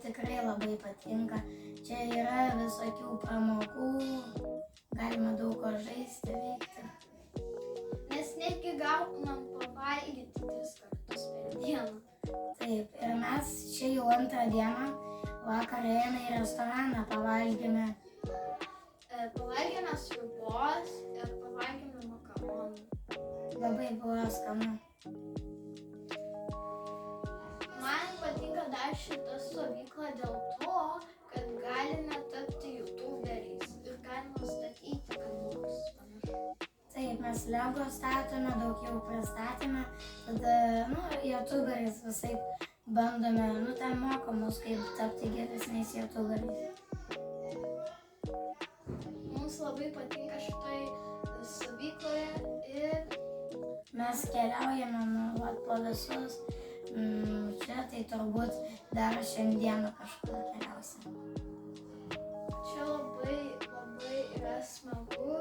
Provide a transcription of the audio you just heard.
tikrai labai patinka. Čia yra visokių pramogų, galima daug ko žaisti, veikti. Nes netgi gaunam pavalgyti 3 kartus per dieną. Taip, ir mes čia jau 2 dieną vakar ėjome į restoraną, pavalgėme. Pavalgėme sriubos ir pavalgėme makaronų. Labai buvo skanu. Man patinka dar šita stovykla dėl to, kad galime tapti youtuberiais ir galima statyti ką nors panašu. Taip, mes Lego statome, daug jau pristatėme, tada, youtuberiais visaip bandome, ten mokomus, kaip tapti geresniais youtuberiais. Mums labai patinka šitoj stovykloje ir Mes keliaujame po visus, čia tai turbūt dar šiandieną kažkur keliausim. čia labai yra smagu.